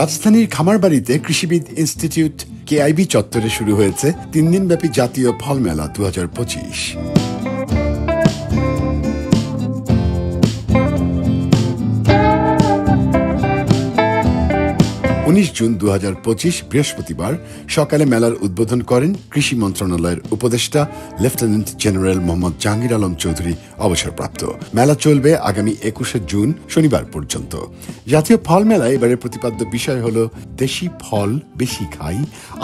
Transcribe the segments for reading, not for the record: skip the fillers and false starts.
রাজধানীর খামারবাড়িতে কৃষিবিদ institute KIB চত্বরে শুরু হয়েছে 3 দিনব্যাপী জাতীয় ফল মেলা 2025। 19 জুন 2025 বৃহস্পতিবার সকালে মেলার উদ্বোধন করেন কৃষি মন্ত্রণালয়ের উপদেষ্টা লেফটেন্যান্ট জেনারেল মোহাম্মদ জাহাঙ্গীর আলম চৌধুরী অবসরপ্রাপ্ত। মেলা চলবে আগামী 21 জুন শনিবার পর্যন্ত। জাতীয় ফল মেলায় এবারের প্রতিপাদ্য বিষয় হল দেশি ফল বেশি খাই,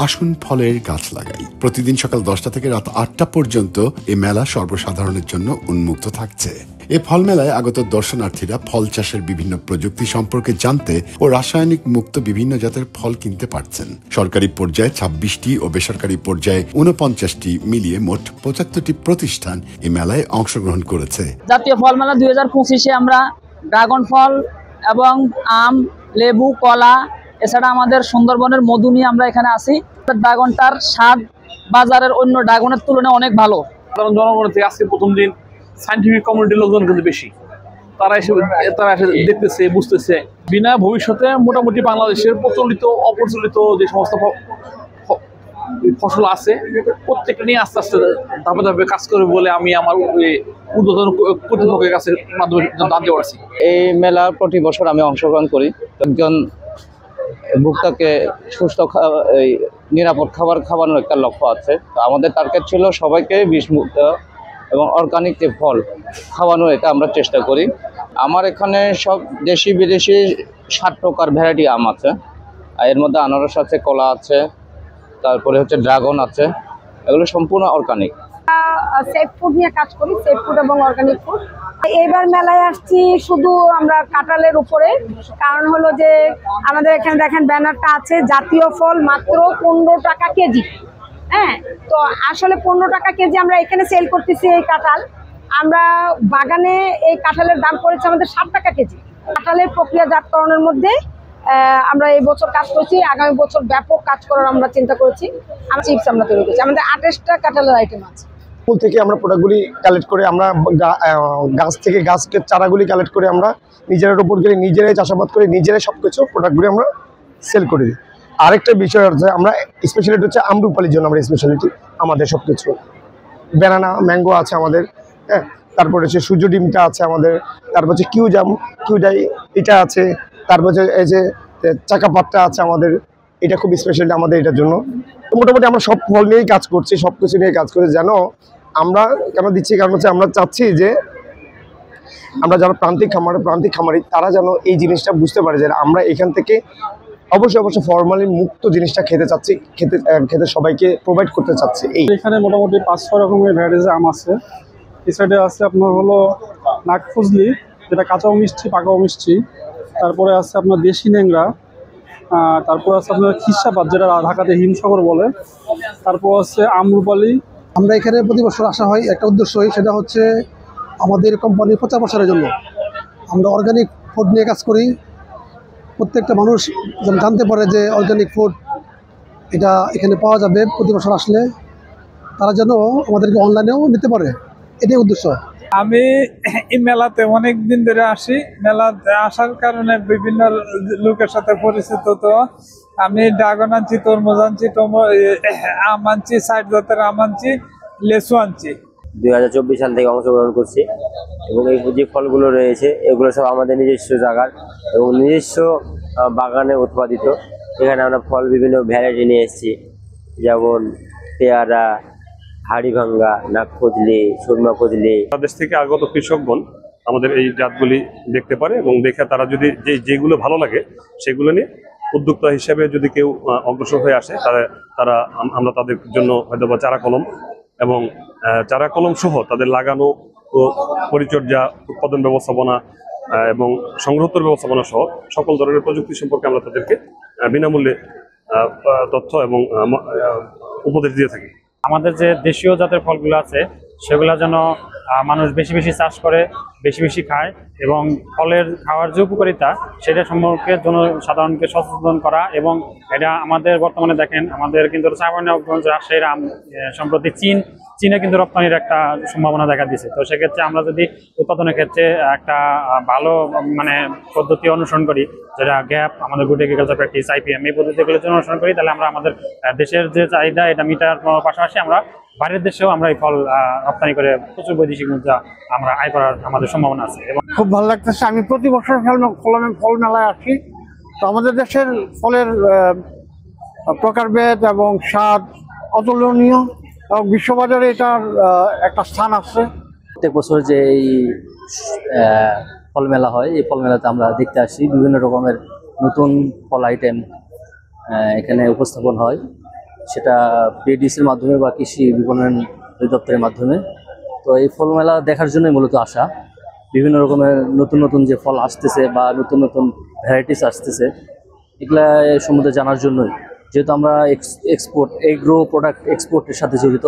আসুন ফলের গাছ লাগাই। প্রতিদিন সকাল 10টা থেকে রাত 8টা পর্যন্ত এই মেলা সর্বসাধারণের জন্য উন্মুক্ত থাকছে। এ ফল মেলায় আগত দর্শনার্থীরা ফল চাষের বিভিন্ন প্রযুক্তি সম্পর্কে জানতে ও রাসায়নিক মুক্ত বিভিন্ন জাতের ফল কিনতে পারছেন। সরকারি পর্যায়ে 26টি ও বেসরকারি পর্যায়ে 49টি মিলিয়ে মোট 75টি প্রতিষ্ঠান এই মেলায় অংশগ্রহণ করেছে। জাতীয় ফল মেলা 2025-এ আমরা ড্রাগন ফল এবং আম, লেবু, কলা, এছাড়া আমাদের সুন্দরবনের মধু নিয়ে আমরা এখানে আসি। ড্রাগনটার স্বাদ বাজারের অন্য ড্রাগনের তুলনায় অনেক ভালো। কারণ জনগণের থেকে আজকে প্রথম দিন সায়েন্টিফিক কমিউনিটির লোকজন কিন্তু বেশি, তারা এসে দেখতেছে, বুঝতেছে। বিনা ভবিষ্যতে মোটামুটি বাংলাদেশের প্রচলিত অপ্রচলিত যে সমস্ত ফসল আছে প্রত্যেকটা নিয়ে আস্তে আস্তে ধাপে ধাপে কাজ করবে বলে আমি আমার ঊর্ধ্বতন কর্তৃপক্ষের কাছে মাধ্যমে জানতে পারছি। এই মেলা প্রতি বছর আমি অংশগ্রহণ করি। একজন ভোক্তাকে সুস্থ নিরাপদ খাবার খাওয়ানোর একটা লক্ষ্য আছে। আমাদের টার্গেট ছিল সবাইকে বিষমুক্ত এবং অর্গানিক যে ফল খাওয়ানো, এটা আমরা চেষ্টা করি। আমার এখানে সব দেশি বিদেশি 7 প্রকার ভ্যারাইটি আম আছে। এর মধ্যে আনারস আছে, কলা আছে, তারপরে হচ্ছে ড্রাগন আছে। এগুলো সম্পূর্ণ অর্গানিক। সেফ ফুড নিয়ে কাজ করি, সেফ ফুড এবং অর্গানিক ফুড। এইবার মেলায় আসছি শুধু আমরা কাঁঠালের উপরে, কারণ হলো যে আমাদের এখানে দেখেন ব্যানারটা আছে জাতীয় ফল মাত্র 15 টাকা কেজি। হ্যাঁ, তো আসলে 15 টাকা কেজি আমরা এখানে সেল করতেছি। এই কাঁঠাল আমরা বাগানে এই কাঁঠালের দাম পড়েছে আমাদের 60 টাকা কেজি। কাঁঠালের প্রক্রিয়াজাতকরণের মধ্যে আমরা এই বছর কাজ করছি, আগামী বছর ব্যাপক কাজ করার আমরা চিন্তা করেছি। আমরা চিপস আমরা তৈরি করছি, আমাদের 28টা কাঁঠালের আইটেম আছে। ফুল থেকে আমরা প্রোডাক্টগুলি কালেক্ট করে, আমরা গাছ থেকে গাছের চারাগুলি কালেক্ট করে আমরা নিজের উপর করে নিজেরাই চাষাবাদ করে নিজেরাই সবকিছু প্রোডাক্টগুলি আমরা সেল করে দিই। আরেকটা বিষয় হচ্ছে আমরা স্পেশালিটি হচ্ছে আমরুপালির জন্য আমরা স্পেশালিটি আমাদের সবকিছু ব্যানানা ম্যাঙ্গো আছে আমাদের। হ্যাঁ, তারপরে হচ্ছে সূর্য ডিমটা আছে আমাদের, তারপর হচ্ছে কিউডাই এটা আছে, তারপর হচ্ছে এই যে চাকাপাতটা আছে আমাদের, এটা খুব স্পেশালি আমাদের এটার জন্য। তো মোটামুটি আমরা সব ফল নিয়েই কাজ করছি, সব কিছু নিয়ে কাজ করছি। যেন আমরা কেন দিচ্ছি, কারণ হচ্ছে আমরা চাচ্ছি যে আমরা যারা প্রান্তিক খামারি তারা যেন এই জিনিসটা বুঝতে পারে যে আমরা এখান থেকে অবশ্যই ফরমালিন মুক্ত জিনিসটা খেতে সবাইকে প্রোভাইড করতে চাচ্ছি। এখানে মোটামুটি 5-6 রকমের ভ্যারাইটিস আম আছে। এই সাইডে আছে আপনার হলো নাগফজলি, যেটা কাঁচাও মিষ্টি পাকাও মিষ্টি। তারপরে আছে আপনার দেশি ন্যাংরা, তারপর আছে আপনার খিসাপাত, যেটা ঢাকাতে হিমসাগর বলে। তারপর আছে আমরুপালি। আমরা এখানে প্রতি বছর আসা হয় একটা উদ্দেশ্যই, সেটা হচ্ছে আমাদের কোম্পানির প্রচার প্রসারের জন্য। আমরা অর্গানিক ফুড নিয়ে কাজ করি। প্রত্যেকটা মানুষ যেন জানতে পারে যে অর্গানিক ফুড এটা এখানে পাওয়া যাবে। প্রতি বছর আসলে তারা যেন আমাদেরকে অনলাইনেও নিতে পারে, এটাই উদ্দেশ্য। আমি এই মেলাতে অনেক দিন ধরে আসি। মেলাতে আসার কারণে বিভিন্ন লোকের সাথে পরিচিত। তো আমি ড্রাগন আনছি, তরমুজ আনছি, আম আনছি, 60 জাতের আম আনছি, লেচু আনছি। 2024 সাল থেকে অংশগ্রহণ করছি এবং এই যে ফলগুলো রয়েছে এগুলো সব আমাদের নিজস্ব জায়গার এবং নিজস্ব বাগানে উৎপাদিত। এখানে আমরা ফল বিভিন্ন ভ্যারাইটি নিয়ে এসেছি, যেমন পেয়ারা, হাড়িভাঙ্গা, নাগফজলি, সুরমা ফজলি। বাংলাদেশ থেকে আগত কৃষকগণ আমাদের এই জাতগুলি দেখতে পারে এবং দেখে তারা যদি যেগুলো ভালো লাগে সেগুলো নিয়ে উদ্যোক্তা হিসেবে যদি কেউ অগ্রসর হয়ে আসে তারা আমরা তাদের জন্য হয়তো বা চারা কলম এবং চারা কলম সহ তাদের লাগানো ও পরিচর্যা, উৎপাদন ব্যবস্থাপনা এবং সংগ্রহর ব্যবস্থাপনা সহ সকল ধরনের প্রযুক্তি সম্পর্কে আমরা তাদেরকে বিনামূল্যে তথ্য এবং উপদেশ দিয়ে থাকি। আমাদের যে দেশীয় জাতের ফলগুলো আছে সেগুলো যেন মানুষ বেশি বেশি চাষ করে, বেশি বেশি খায় এবং ফলের খাওয়ার যে উপকারিতা সেটা সম্পর্কে জনসাধারণকে সচেতন করা। এবং এটা আমাদের বর্তমানে দেখেন আমাদের কিন্তু চাঁপাইনবাবগঞ্জ, রাজশাহীর আম সম্প্রতি চীনে কিন্তু রপ্তানির একটা সম্ভাবনা দেখা দিয়েছে। তো সেক্ষেত্রে আমরা যদি উৎপাদনের ক্ষেত্রে একটা ভালো মানে পদ্ধতি অনুসরণ করি, যেটা গ্যাপ, আমাদের গুড এগ্রিকালচার প্র্যাকটিস, IPM, এই পদ্ধতিগুলো যদি অনুসরণ করি, তাহলে আমরা আমাদের দেশের যে চাহিদা এটা মিটার পাশাপাশি আমরা বাইরের দেশেও আমরা এই ফল রপ্তানি করে প্রচুর বৈদেশিক মুদ্রা আমরা আয় করার আমাদের সম্ভাবনা আছে। এবং খুব ভালো লাগতেছে। আমি প্রতি বছর ফল মেলায় আসি। তো আমাদের দেশের ফলের প্রকারভেদ এবং স্বাদ অতুলনীয় এবং বিশ্ববাজারে এটার একটা স্থান আছে। প্রত্যেক বছর যে এই ফল মেলা হয়, এই ফল মেলাতে আমরা দেখতে আসি বিভিন্ন রকমের নতুন ফল আইটেম এখানে উপস্থাপন হয়, সেটা বিডিসির মাধ্যমে বা কৃষি বিপণন অধিদপ্তরের মাধ্যমে। তো এই ফল মেলা দেখার জন্যই মূলত আসা। বিভিন্ন রকমের নতুন নতুন যে ফল আসতেছে বা নতুন নতুন ভ্যারাইটিস আসতেছে, এগুলা সম্বন্ধে জানার জন্যই। যেহেতু আমরা এগ্রো প্রোডাক্ট এক্সপোর্টের সাথে জড়িত,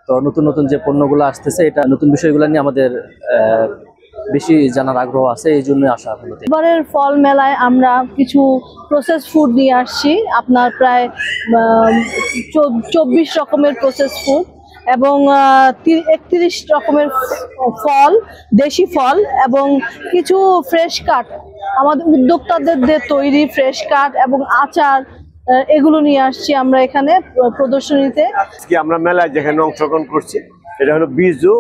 তো নতুন নতুন যে পণ্যগুলো আসতেছে, এটা নতুন বিষয়গুলো নিয়ে আমাদের বেশি জানার আগ্রহ আছে, এই জন্যই আসা। এবারের ফল মেলায় আমরা কিছু প্রসেস ফুড নিয়ে আসছি, আপনার প্রায় 24 রকমের প্রসেস ফুড এবং 31 রকমের ফল, দেশি ফল এবং কিছু ফ্রেশ কাট, আমাদের উদ্যোক্তাদের তৈরি ফ্রেশ কাট এবং আচার, এগুলো নিয়ে আসছি আমরা এখানে প্রদর্শনীতে। আজকে আমরা মেলায় যেখানে অংশগ্রহণ করছি, এটা হলো বিজু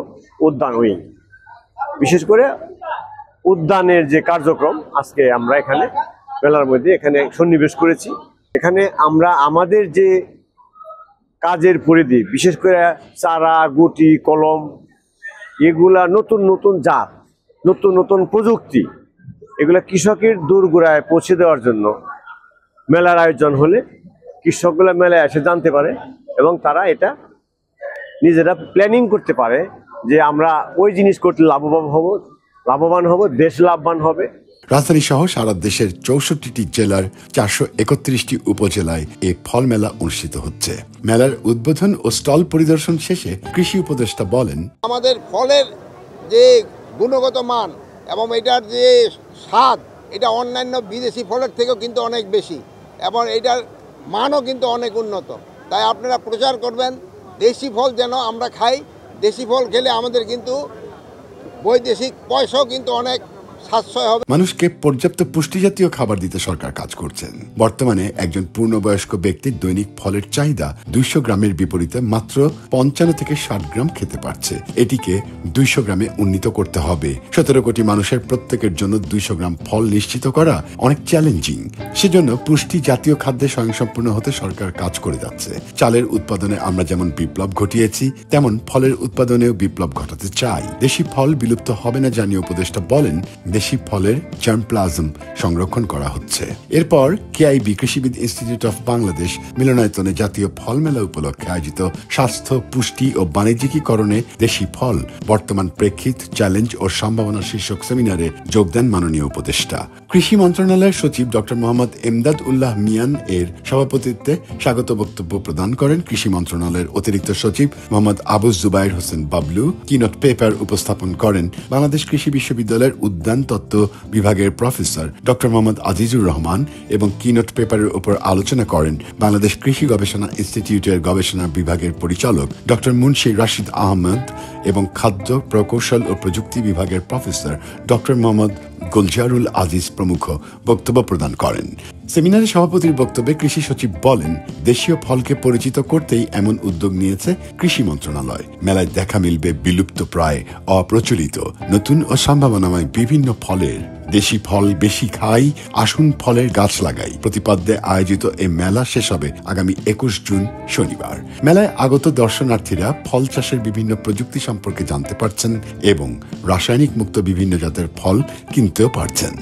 উদ্যান উইং। বিশেষ করে উদ্যানের যে কার্যক্রম আজকে আমরা এখানে মেলার মধ্যে এখানে সন্নিবেশ করেছি। এখানে আমরা আমাদের যে কাজের পরিধি, বিশেষ করে চারা, গুটি, কলম, এগুলা নতুন নতুন জাত, নতুন নতুন প্রযুক্তি, এগুলা কৃষকের দোরগোড়ায় পৌঁছে দেওয়ার জন্য মেলার আয়োজন হলে কৃষকগুলা মেলায় এসে জানতে পারে এবং তারা এটা নিজেরা প্ল্যানিং করতে পারে যে আমরা ওই জিনিস করতে লাভবান হব, দেশ লাভবান হবে। রাজধানী সহ সারা দেশের 64টি জেলার 431টি উপজেলায় এই ফল মেলা অনুষ্ঠিত হচ্ছে। মেলার উদ্বোধন ও স্টল পরিদর্শন শেষে কৃষি উপদেষ্টা বলেন, আমাদের ফলের যে গুণগত মান এবং এটার যে স্বাদ, এটা অন্যান্য বিদেশি ফলের থেকেও কিন্তু অনেক বেশি এবং এটার মানও কিন্তু অনেক উন্নত। তাই আপনারা প্রচার করবেন দেশি ফল যেন আমরা খাই। দেশি ফল খেলে আমাদের কিন্তু বৈদেশিক পয়সাও কিন্তু অনেক সাশ্রয় হবে। মানুষকে পর্যাপ্ত পুষ্টি জাতীয় খাবার দিতে সরকার কাজ করছেন। বর্তমানে একজন পূর্ণবয়স্ক ব্যক্তির দৈনিক ফলের চাহিদা 200 গ্রামের বিপরীতে মাত্র 55 থেকে 60 গ্রাম খেতে পারছে। এটিকে 200 গ্রামে উন্নীত করতে হবে। 17 কোটি মানুষের প্রত্যেকের জন্য 200 গ্রাম ফল নিশ্চিত করা অনেক চ্যালেঞ্জিং। সেজন্য পুষ্টি জাতীয় খাদ্যে স্বয়ংসম্পূর্ণ হতে সরকার কাজ করে যাচ্ছে। চালের উৎপাদনে আমরা যেমন বিপ্লব ঘটিয়েছি, তেমন ফলের উৎপাদনেও বিপ্লব ঘটাতে চাই। দেশি ফল বিলুপ্ত হবে না জানিয়ে উপদেষ্টা বলেন, দেশি ফলের জার্মপ্লাজম সংরক্ষণ করা হচ্ছে। এরপর KIB কৃষিবিদ ইনস্টিটিউট অফ বাংলাদেশ মিলনায়তনে জাতীয় ফল মেলা উপলক্ষে আয়োজিত স্বাস্থ্য, পুষ্টি ও বাণিজ্যিকীকরণে দেশি ফল বর্তমান প্রেক্ষিত, চ্যালেঞ্জ ও সম্ভাবনা শীর্ষক সেমিনারে যোগ দেন মাননীয় উপদেষ্টা। কৃষি মন্ত্রণালয়ের সচিব ডক্টর মোহাম্মদ এমদাদ উল্লাহ মিয়ান এর সভাপতিত্বে স্বাগত বক্তব্য প্রদান করেন কৃষি মন্ত্রণালয়ের অতিরিক্ত সচিব মোহাম্মদ আবু জুবাইর হোসেন বাবলু। কিনোট পেপার উপস্থাপন করেন বাংলাদেশ কৃষি বিশ্ববিদ্যালয়ের উদ্যান তত্ত্ব বিভাগের প্রফেসর ডক্টর মোহাম্মদ আজিজুর রহমান এবং কিনোট পেপারের উপর আলোচনা করেন বাংলাদেশ কৃষি গবেষণা ইনস্টিটিউটের গবেষণা বিভাগের পরিচালক ডক্টর মুন্সি রাশিদ আহমেদ এবং খাদ্য প্রকৌশল ও প্রযুক্তি বিভাগের প্রফেসর ডক্টর মোহাম্মদ গুলজারুল আজিজ প্রমুখ বক্তব্য প্রদান করেন। সেমিনারে সভাপতির বক্তব্যে কৃষি সচিব বলেন, দেশীয় ফলকে পরিচিত করতেই এমন উদ্যোগ নিয়েছে কৃষি মন্ত্রণালয়। মেলায় দেখা মিলবে বিলুপ্ত প্রায়, অপ্রচলিত, নতুন ও সম্ভাবনাময় বিভিন্ন ফলের। দেশি ফল বেশি খাই, আসুন ফলের গাছ লাগাই প্রতিপাদ্যে আয়োজিত এই মেলা শেষ হবে আগামী 21 জুন শনিবার। মেলায় আগত দর্শনার্থীরা ফল চাষের বিভিন্ন প্রযুক্তি সম্পর্কে জানতে পারছেন এবং রাসায়নিক মুক্ত বিভিন্ন জাতের ফল কিনতেও পারছেন।